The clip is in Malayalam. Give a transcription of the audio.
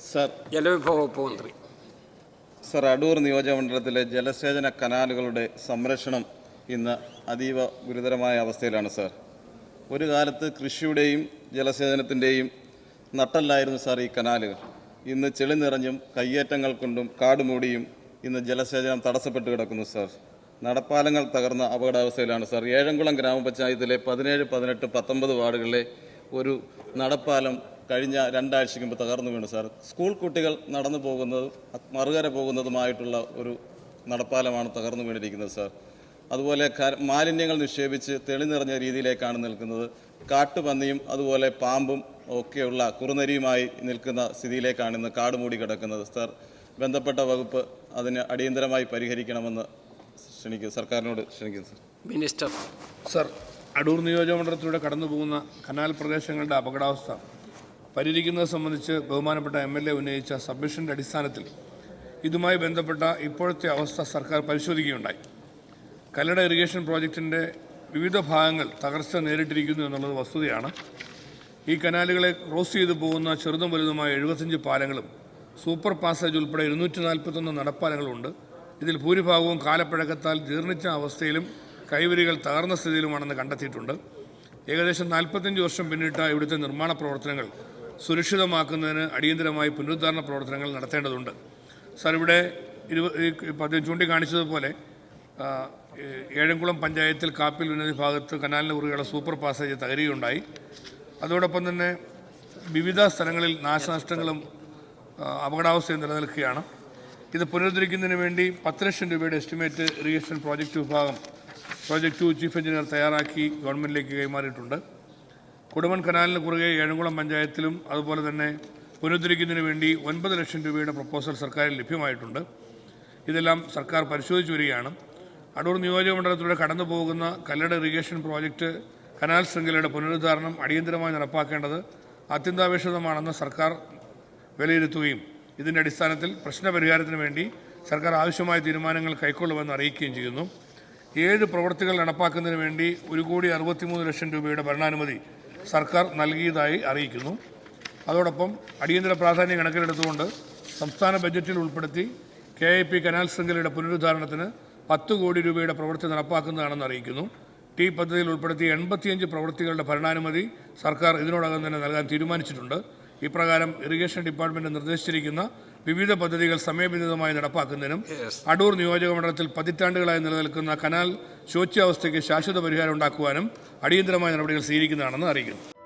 സർ, ജലവിഭവ വകുപ്പ് മന്ത്രി. സർ, അടൂർ നിയോജകമണ്ഡലത്തിലെ ജലസേചന കനാലുകളുടെ സംരക്ഷണം ഇന്ന് അതീവ ഗുരുതരമായ അവസ്ഥയിലാണ് സർ. ഒരു കാലത്ത് കൃഷിയുടെയും ജലസേചനത്തിൻ്റെയും നട്ടല്ലായിരുന്നു സാർ ഈ കനാലുകൾ. ഇന്ന് ചെളി നിറഞ്ഞും കയ്യേറ്റങ്ങൾ കൊണ്ടും കാടുമൂടിയും ഇന്ന് ജലസേചനം തടസ്സപ്പെട്ട് കിടക്കുന്നു സാർ. നടപ്പാലങ്ങൾ തകർന്ന അപകടാവസ്ഥയിലാണ് സാർ. ഏഴംകുളം ഗ്രാമപഞ്ചായത്തിലെ 17, 18, 19 വാർഡുകളിലെ ഒരു നടപ്പാലം കഴിഞ്ഞ 2 ആഴ്ചയ്ക്ക് മുമ്പ് തകർന്നു വീണു സാർ. സ്കൂൾ കുട്ടികൾ നടന്നു പോകുന്നതും മറുകര പോകുന്നതുമായിട്ടുള്ള ഒരു നടപ്പാലമാണ് തകർന്നു വീണിരിക്കുന്നത് സാർ. അതുപോലെ മാലിന്യങ്ങൾ നിക്ഷേപിച്ച് തെളി നിറഞ്ഞ രീതിയിലേക്കാണ് നിൽക്കുന്നത്. കാട്ടുപന്നിയും അതുപോലെ പാമ്പും ഒക്കെയുള്ള കുറുനരിയുമായി നിൽക്കുന്ന സ്ഥിതിയിലേക്കാണ് ഇന്ന് കാടുമൂടി കിടക്കുന്നത് സാർ. ബന്ധപ്പെട്ട വകുപ്പ് അതിന് അടിയന്തരമായി പരിഹരിക്കണമെന്ന് സർക്കാരിനോട് ക്ഷണിക്കുന്നു സാർ. മിനിസ്റ്റർ. സർ, അടൂർ നിയോജകമണ്ഡലത്തിലൂടെ കടന്നു പോകുന്ന കനാൽ പ്രദേശങ്ങളുടെ അപകടാവസ്ഥ പരിഹരിക്കുന്നത് സംബന്ധിച്ച് ബഹുമാനപ്പെട്ട MLA ഉന്നയിച്ച സബ്മിഷൻ്റെ അടിസ്ഥാനത്തിൽ ഇതുമായി ബന്ധപ്പെട്ട ഇപ്പോഴത്തെ അവസ്ഥ സർക്കാർ പരിശോധിക്കുകയുണ്ടായി. കല്ലട ഇറിഗേഷൻ പ്രോജക്റ്റിൻ്റെ വിവിധ ഭാഗങ്ങൾ തകർച്ച നേരിട്ടിരിക്കുന്നു എന്നുള്ളത് വസ്തുതയാണ്. ഈ കനാലുകളെ ക്രോസ് ചെയ്തു പോകുന്ന ചെറുതും വലുതുമായ 75 പാലങ്ങളും സൂപ്പർ പാസേജ് ഉൾപ്പെടെ 241 നടപ്പാലങ്ങളുണ്ട്. ഇതിൽ ഭൂരിഭാഗവും കാലപ്പഴക്കത്താൽ ജീർണിച്ച അവസ്ഥയിലും കൈവരികൾ തകർന്ന സ്ഥിതിയിലുമാണെന്ന് കണ്ടെത്തിയിട്ടുണ്ട്. ഏകദേശം 45 വർഷം പിന്നിട്ട ഇവിടുത്തെ നിർമ്മാണ പ്രവർത്തനങ്ങൾ സുരക്ഷിതമാക്കുന്നതിന് അടിയന്തരമായി പുനരുദ്ധാരണ പ്രവർത്തനങ്ങൾ നടത്തേണ്ടതുണ്ട്. സാർ, ഇവിടെ ചൂണ്ടിക്കാണിച്ചതുപോലെ ഏഴംകുളം പഞ്ചായത്തിൽ കാപ്പിൽ ഉന്നതി ഭാഗത്ത് കനാലിന് കുറുകെയുള്ള സൂപ്പർ പാസേജ് തകരുകയുണ്ടായി. അതോടൊപ്പം തന്നെ വിവിധ സ്ഥലങ്ങളിൽ നാശനഷ്ടങ്ങളും അപകടാവസ്ഥയും നിലനിൽക്കുകയാണ്. ഇത് പുനരുദ്ധരിക്കുന്നതിന് വേണ്ടി 10 ലക്ഷം രൂപയുടെ എസ്റ്റിമേറ്റ് ഇറിഗേഷൻ പ്രോജക്റ്റ് വിഭാഗം പ്രോജക്റ്റ് 2 ചീഫ് എഞ്ചിനീയർ തയ്യാറാക്കി ഗവൺമെൻറ്റിലേക്ക് കൈമാറിയിട്ടുണ്ട്. കുടവൻ കനാലിന് കുറുകെ ഏഴംകുളം പഞ്ചായത്തിലും അതുപോലെ തന്നെ പുനരുദ്ധരിക്കുന്നതിന് വേണ്ടി 9 ലക്ഷം രൂപയുടെ പ്രപ്പോസൽ സർക്കാരിൽ ലഭ്യമായിട്ടുണ്ട്. ഇതെല്ലാം സർക്കാർ പരിശോധിച്ചു വരികയാണ്. അടൂർ നിയോജകമണ്ഡലത്തിലൂടെ കടന്നു പോകുന്ന കല്ലട ഇറിഗേഷൻ പ്രോജക്റ്റ് കനാൽ ശൃംഖലയുടെ പുനരുദ്ധാരണം അടിയന്തരമായി നടപ്പാക്കേണ്ടത് അത്യന്താപേക്ഷിതമാണെന്ന് സർക്കാർ വിലയിരുത്തുകയും ഇതിൻ്റെ അടിസ്ഥാനത്തിൽ പ്രശ്നപരിഹാരത്തിന് വേണ്ടി സർക്കാർ ആവശ്യമായ തീരുമാനങ്ങൾ കൈക്കൊള്ളുമെന്ന് അറിയിക്കുകയും ചെയ്യുന്നു. 7 പ്രവൃത്തികൾ നടപ്പാക്കുന്നതിന് വേണ്ടി 1,63 ലക്ഷം രൂപയുടെ ഭരണാനുമതി സർക്കാർ നൽകിയതായി അറിയിക്കുന്നു. അതോടൊപ്പം അടിയന്തര പ്രാധാന്യം കണക്കിലെടുത്തുകൊണ്ട് സംസ്ഥാന ബജറ്റിൽ ഉൾപ്പെടുത്തി KIP കനാൽ ശൃംഖലയുടെ പുനരുദ്ധാരണത്തിന് 10 കോടി രൂപയുടെ പ്രവൃത്തി നടപ്പാക്കുന്നതാണെന്ന് അറിയിക്കുന്നു. T പദ്ധതിയിൽ ഉൾപ്പെടുത്തി 85 പ്രവൃത്തികളുടെ ഭരണാനുമതി സർക്കാർ ഇതിനോടകം തന്നെ നൽകാൻ തീരുമാനിച്ചിട്ടുണ്ട്. ഇപ്രകാരം ഇറിഗേഷൻ ഡിപ്പാർട്ട്മെന്റ് നിർദ്ദേശിച്ചിരിക്കുന്ന വിവിധ പദ്ധതികൾ സമയബന്ധിതമായി നടപ്പാക്കുന്നതിനും അടൂർ നിയോജകമണ്ഡലത്തിൽ പതിറ്റാണ്ടുകളായി നിലനിൽക്കുന്ന കനാൽ ശോച്യാവസ്ഥയ്ക്ക് ശാശ്വത പരിഹാരം ഉണ്ടാക്കുവാനും അടിയന്തരമായ നടപടികൾ സ്വീകരിക്കുന്നതാണെന്ന് അറിയിക്കുന്നു.